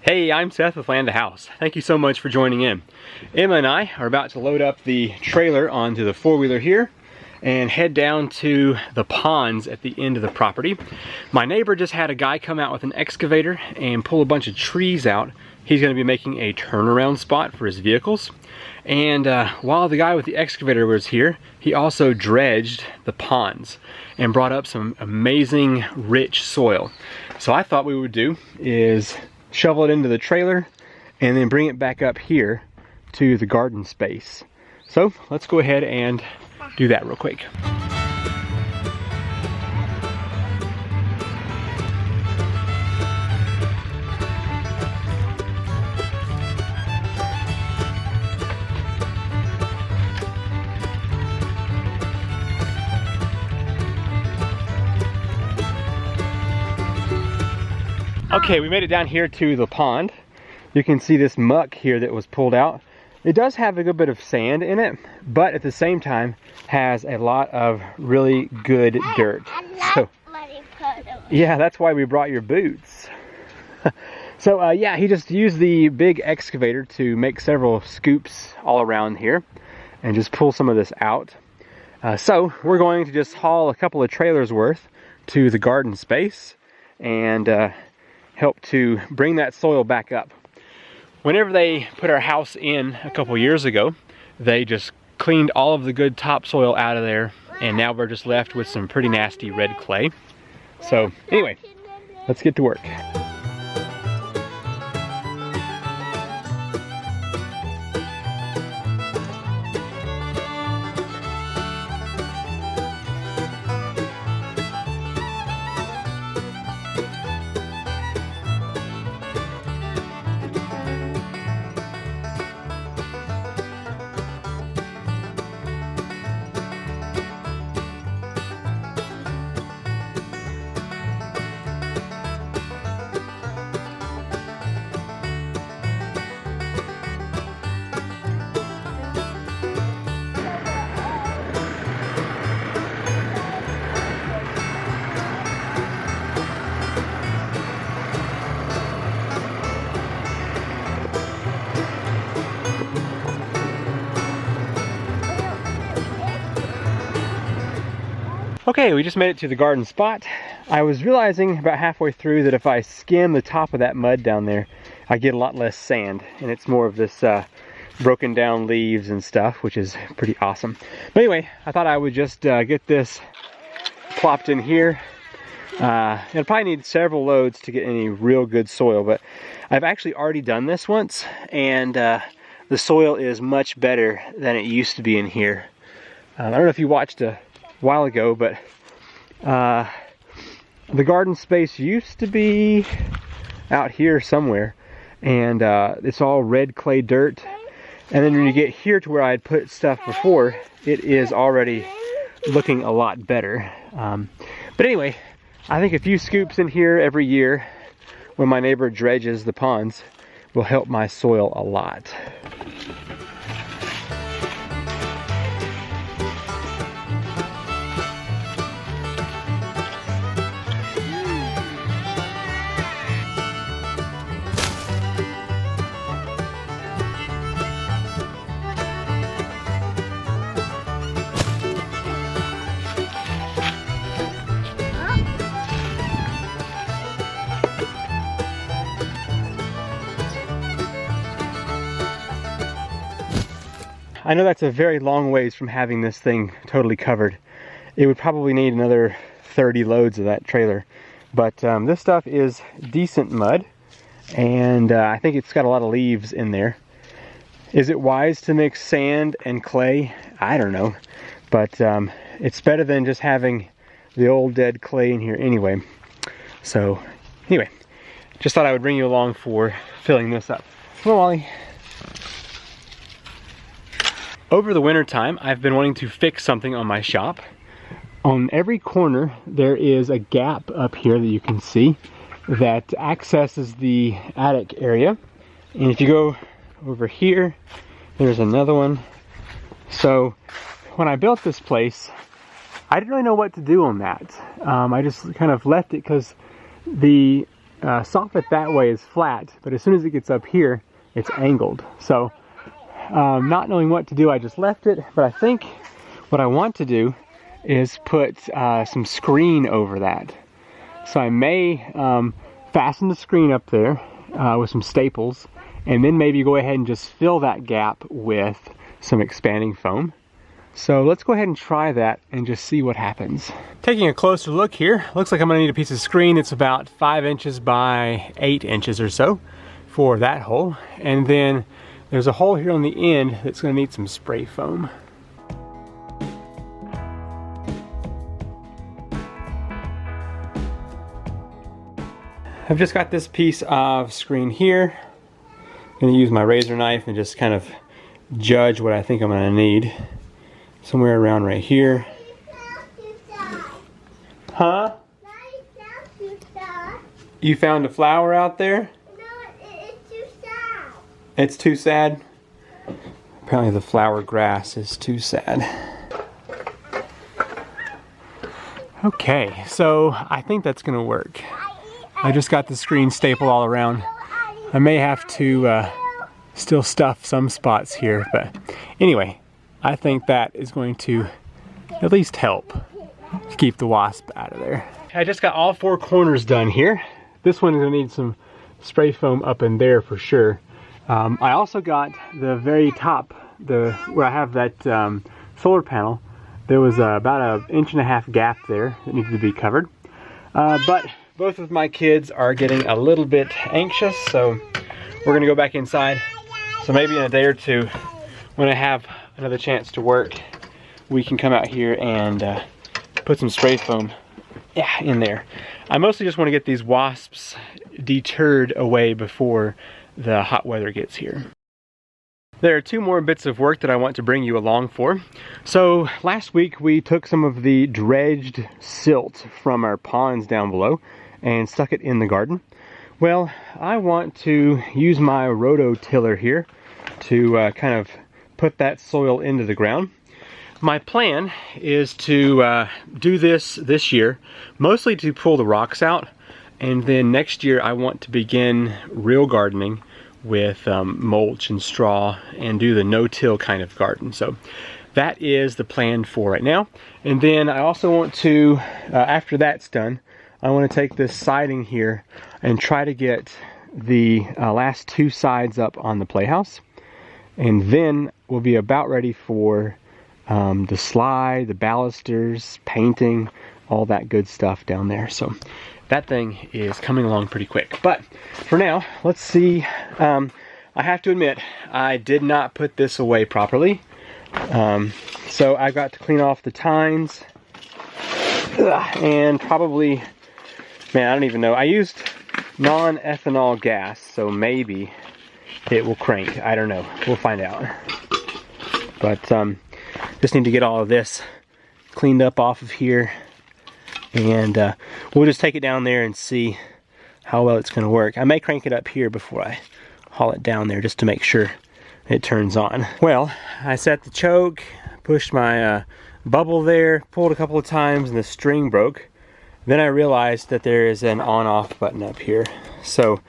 Hey, I'm Seth with Land to House. Thank you so much for joining in. Emma and I are about to load up the trailer onto the four-wheeler here and head down to the ponds at the end of the property. My neighbor just had a guy come out with an excavator and pull a bunch of trees out. He's going to be making a turnaround spot for his vehicles. And while the guy with the excavator was here, he also dredged the ponds and brought up some amazing rich soil. So I thought what we would do is shovel it into the trailer and then bring it back up here to the garden space. So let's go ahead and do that real quick. Okay, we made it down here to the pond. You can see this muck here that was pulled out. It does have a good bit of sand in it, but at the same time has a lot of really good dirt. So, yeah, that's why we brought your boots. So yeah, he just used the big excavator to make several scoops all around here and just pull some of this out. So we're going to just haul a couple of trailers worth to the garden space and help to bring that soil back up. Whenever they put our house in a couple years ago, they just cleaned all of the good topsoil out of there, and now we're just left with some pretty nasty red clay. So anyway, let's get to work. Okay, we just made it to the garden spot. I was realizing about halfway through that if I skim the top of that mud down there, I get a lot less sand, and it's more of this broken down leaves and stuff, which is pretty awesome. But anyway, I thought I would just get this plopped in here. It'll probably need several loads to get any real good soil, but I've actually already done this once, and the soil is much better than it used to be in here. I don't know if you watched a while ago, but the garden space used to be out here somewhere, and it's all red clay dirt, and then when you get here to where I had put stuff before, it is already looking a lot better. But anyway, I think a few scoops in here every year when my neighbor dredges the ponds will help my soil a lot. I know that's a very long ways from having this thing totally covered. It would probably need another 30 loads of that trailer. But this stuff is decent mud, and I think it's got a lot of leaves in there. Is it wise to mix sand and clay? I don't know. But it's better than just having the old dead clay in here anyway. So anyway, just thought I would bring you along for filling this up. Come on, Wally. Over the winter time, I've been wanting to fix something on my shop. On every corner, there is a gap up here that you can see that accesses the attic area. And if you go over here, there's another one. So when I built this place, I didn't really know what to do on that. I just kind of left it because the soffit that way is flat, but as soon as it gets up here, it's angled. So not knowing what to do, I just left it, but I think what I want to do is put some screen over that. So I may fasten the screen up there with some staples, and then maybe go ahead and just fill that gap with some expanding foam. So let's go ahead and try that and just see what happens. Taking a closer look here, looks like I'm gonna need a piece of screen. It's about 5 inches by 8 inches or so for that hole. And then there's a hole here on the end that's gonna need some spray foam. I've just got this piece of screen here. I'm gonna use my razor knife and just kind of judge what I think I'm gonna need. Somewhere around right here. Huh? You found a flower out there? No, it's too sad. It's too sad? Apparently the flower grass is too sad. Okay, so I think that's gonna work. I just got the screen stapled all around. I may have to still stuff some spots here, but anyway, I think that is going to at least help to keep the wasp out of there. I just got all 4 corners done here. This one is gonna need some spray foam up in there for sure. I also got the very top, where I have that solar panel. There was about 1.5 inch gap there that needed to be covered. But both of my kids are getting a little bit anxious, so we're gonna go back inside. So maybe in a day or two, when I have another chance to work, we can come out here and put some spray foam in there. I mostly just want to get these wasps deterred away before the hot weather gets here. There are 2 more bits of work that I want to bring you along for. So last week we took some of the dredged silt from our ponds down below and stuck it in the garden. Well, I want to use my rototiller here to kind of put that soil into the ground. My plan is to do this year, mostly to pull the rocks out, and then next year I want to begin real gardening with mulch and straw and do the no-till kind of garden. So that is the plan for right now. And then I also want to, after that's done, I want to take this siding here and try to get the last 2 sides up on the playhouse. And then we'll be about ready for the slide, the balusters, painting, all that good stuff down there. So that thing is coming along pretty quick. But for now, let's see. I have to admit, I did not put this away properly. So I got to clean off the tines. And probably, man, I don't even know. I used non-ethanol gas, so maybe it will crank. I don't know. We'll find out. But just need to get all of this cleaned up off of here, and we'll just take it down there and see how well it's going to work. I may crank it up here before I haul it down there just to make sure it turns on. Well, I set the choke, pushed my bubble there, pulled a couple of times, and the string broke. Then I realized that there is an on-off button up here. So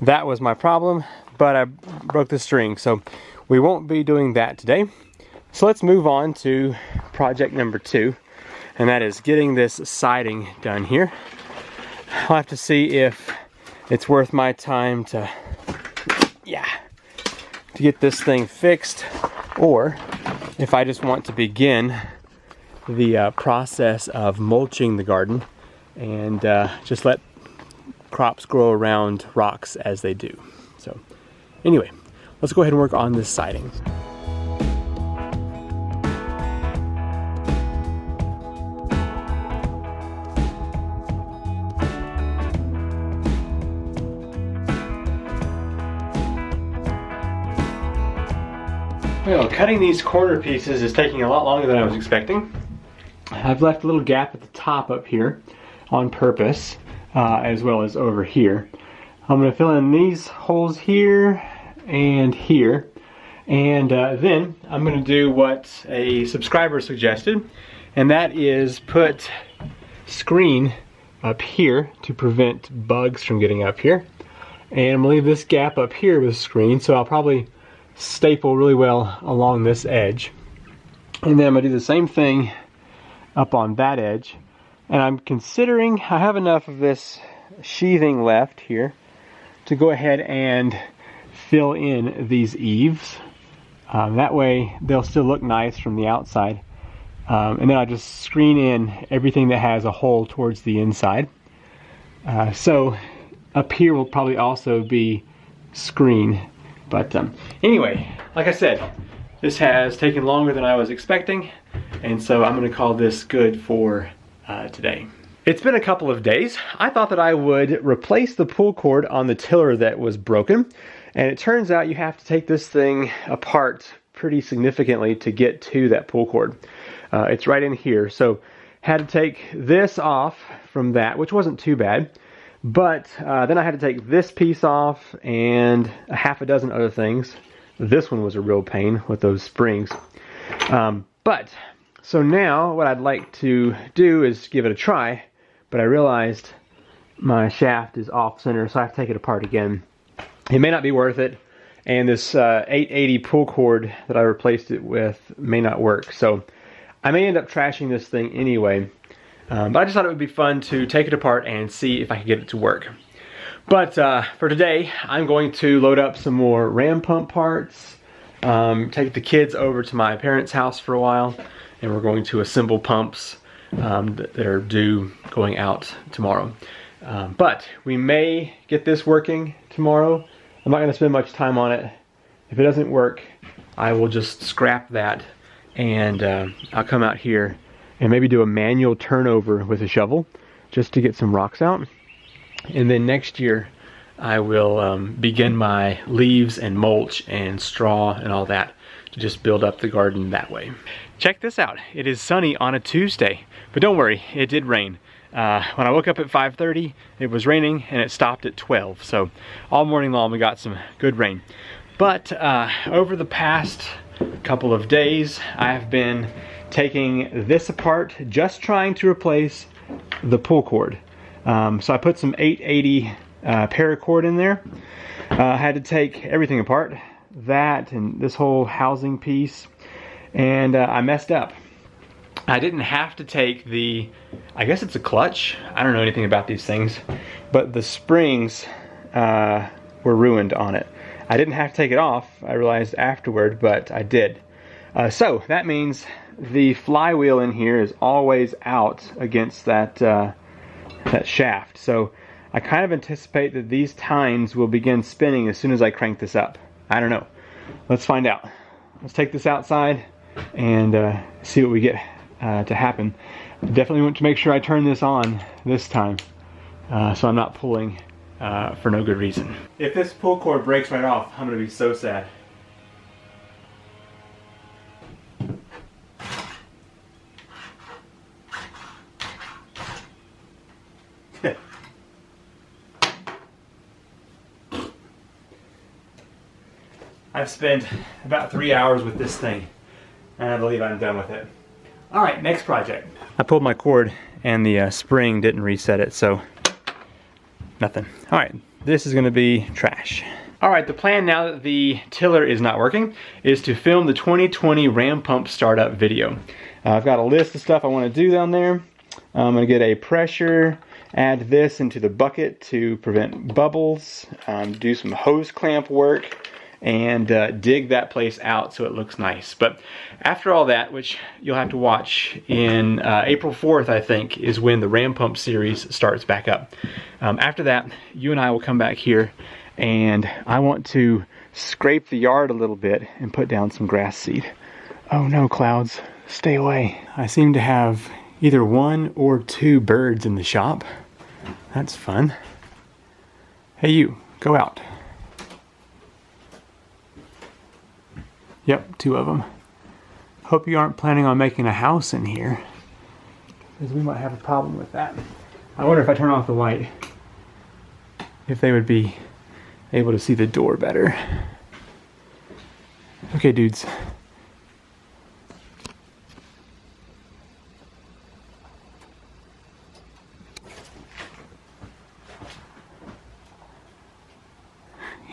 that was my problem, but I broke the string, so we won't be doing that today. So let's move on to project number 2, and that is getting this siding done here. I'll have to see if it's worth my time to get this thing fixed, or if I just want to begin the process of mulching the garden and just let crops grow around rocks as they do. So anyway, let's go ahead and work on this siding. Well, cutting these corner pieces is taking a lot longer than I was expecting. I've left a little gap at the top up here on purpose, as well as over here. I'm going to fill in these holes here and here, and then I'm going to do what a subscriber suggested, and that is put screen up here to prevent bugs from getting up here. And I'm gonna leave this gap up here with screen, so I'll probably staple really well along this edge. And then I'm gonna do the same thing up on that edge. And I'm considering, I have enough of this sheathing left here to go ahead and fill in these eaves. That way they'll still look nice from the outside. And then I'll just screen in everything that has a hole towards the inside. So up here will probably also be screen. But anyway, like I said, this has taken longer than I was expecting. And so I'm gonna call this good for today. It's been a couple of days. I thought that I would replace the pull cord on the tiller that was broken. And it turns out you have to take this thing apart pretty significantly to get to that pull cord. It's right in here. So had to take this off from that, which wasn't too bad. But then I had to take this piece off and a half a dozen other things. This one was a real pain with those springs. So now what I'd like to do is give it a try, but I realized my shaft is off center, so I have to take it apart again. It may not be worth it, and this 880 pull cord that I replaced it with may not work. So I may end up trashing this thing anyway. But I just thought it would be fun to take it apart and see if I can get it to work. But for today, I'm going to load up some more ram pump parts, take the kids over to my parents' house for a while, and we're going to assemble pumps that are due going out tomorrow. But we may get this working tomorrow. I'm not going to spend much time on it. If it doesn't work, I will just scrap that, and I'll come out here and maybe do a manual turnover with a shovel just to get some rocks out. And then next year I will begin my leaves and mulch and straw and all that to just build up the garden that way. Check this out. It is sunny on a Tuesday, but don't worry, it did rain. When I woke up at 5:30, it was raining and it stopped at 12. So all morning long we got some good rain. But over the past couple of days, I've been taking this apart, just trying to replace the pull cord. So I put some 880 paracord in there. I had to take everything apart, that and this whole housing piece, and I messed up. I didn't have to take the, I guess it's a clutch. I don't know anything about these things, but the springs were ruined on it. I didn't have to take it off, I realized afterward, but I did. So that means the flywheel in here is always out against that that shaft. So I kind of anticipate that these tines will begin spinning as soon as I crank this up. I don't know. Let's find out. Let's take this outside and see what we get to happen. I definitely want to make sure I turn this on this time so I'm not pulling for no good reason. If this pull cord breaks right off, I'm going to be so sad. I've spent about 3 hours with this thing, and I believe I'm done with it. All right, next project. I pulled my cord and the spring didn't reset it, so nothing. All right, this is gonna be trash. All right, the plan now that the tiller is not working is to film the 2020 ram pump startup video. I've got a list of stuff I wanna do down there. I'm gonna get a pressure, add this into the bucket to prevent bubbles, do some hose clamp work, and dig that place out so it looks nice. But after all that, which you'll have to watch in April 4th, I think, is when the ram pump series starts back up. After that, you and I will come back here, and I want to scrape the yard a little bit and put down some grass seed. Oh no, clouds, stay away. I seem to have either 1 or 2 birds in the shop. That's fun. Hey you, go out. Yep, 2 of them. Hope you aren't planning on making a house in here, because we might have a problem with that. I wonder if I turn off the light, if they would be able to see the door better. Okay, dudes.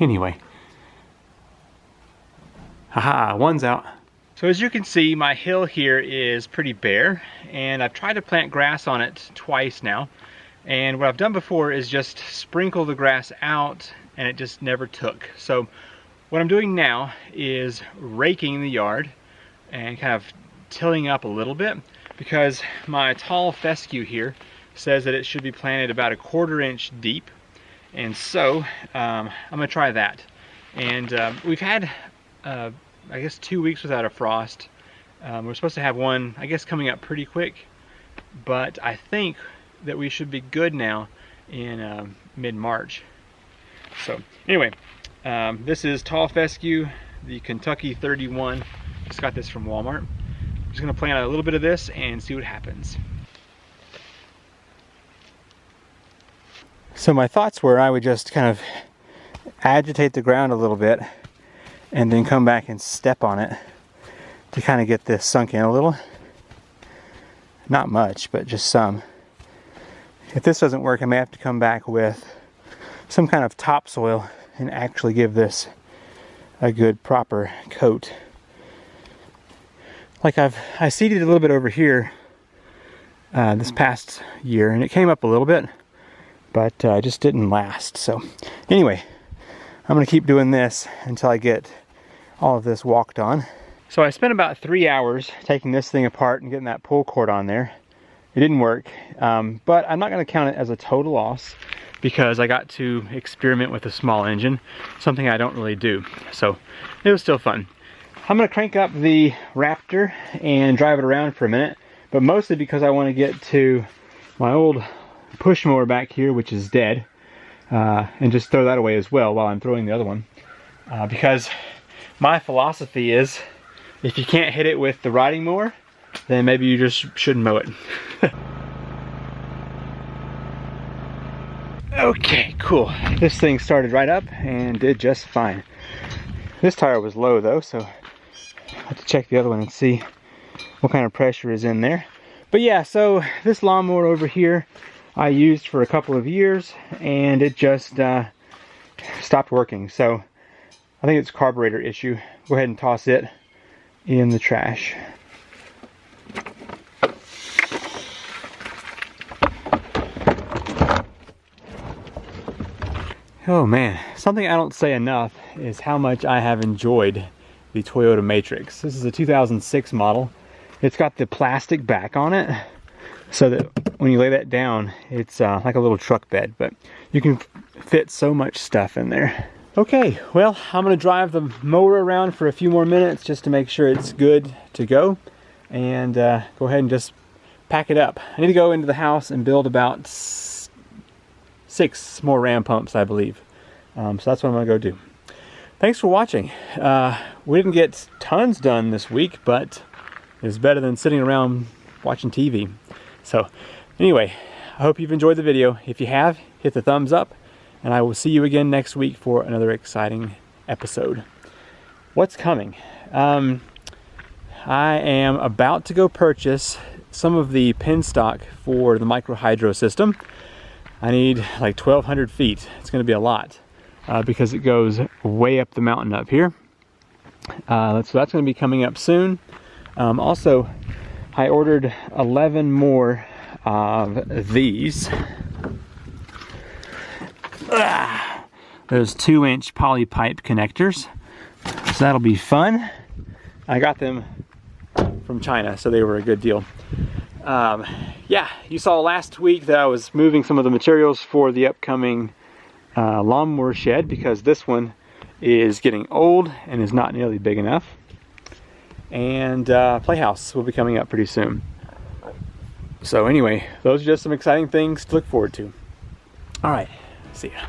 anyway. Haha, one's out. So as you can see, my hill here is pretty bare, and I've tried to plant grass on it twice now. And what I've done before is just sprinkle the grass out, and it just never took. So what I'm doing now is raking the yard and kind of tilling up a little bit, because my tall fescue here says that it should be planted about 1/4 inch deep. And so I'm gonna try that. And we've had I guess 2 weeks without a frost. We're supposed to have one, I guess, coming up pretty quick, but I think that we should be good now in mid-March. So anyway, this is tall fescue, the Kentucky 31. Just got this from Walmart. I'm just gonna plant a little bit of this and see what happens. So my thoughts were I would just kind of agitate the ground a little bit and then come back and step on it to kind of get this sunk in a little. Not much, but just some. If this doesn't work, I may have to come back with some kind of topsoil and actually give this a good proper coat. Like I seeded a little bit over here this past year, and it came up a little bit, but it just didn't last. So anyway, I'm gonna keep doing this until I get all of this walked on. So I spent about 3 hours taking this thing apart and getting that pull cord on there. It didn't work, but I'm not gonna count it as a total loss because I got to experiment with a small engine, something I don't really do. So it was still fun. I'm gonna crank up the Raptor and drive it around for a minute, but mostly because I wanna get to my old push mower back here, which is dead, and just throw that away as well while I'm throwing the other one. Because my philosophy is, if you can't hit it with the riding mower, then maybe you just shouldn't mow it. Okay, cool. This thing started right up and did just fine. This tire was low though, so I have to check the other one and see what kind of pressure is in there. But yeah, so this lawnmower over here I used for a couple of years and it just stopped working. So I think it's a carburetor issue. Go ahead and toss it in the trash. Oh man, something I don't say enough is how much I have enjoyed the Toyota Matrix. This is a 2006 model. It's got the plastic back on it so that when you lay that down, it's like a little truck bed, but you can fit so much stuff in there. Okay, well, I'm gonna drive the mower around for a few more minutes just to make sure it's good to go, and go ahead and just pack it up. I need to go into the house and build about 6 more ram pumps, I believe. So that's what I'm gonna go do. Thanks for watching. We didn't get tons done this week, but it's better than sitting around watching TV. So anyway, I hope you've enjoyed the video. If you have, hit the thumbs up, and I will see you again next week for another exciting episode. What's coming? I am about to go purchase some of the pin stock for the micro hydro system. I need like 1,200 feet. It's gonna be a lot because it goes way up the mountain up here. So that's gonna be coming up soon. Also, I ordered 11 more of these. Those 2-inch poly pipe connectors. So that'll be fun. I got them from China, so they were a good deal. Yeah, you saw last week that I was moving some of the materials for the upcoming lawnmower shed because this one is getting old and is not nearly big enough. And playhouse will be coming up pretty soon. So anyway, those are just some exciting things to look forward to. All right, see ya.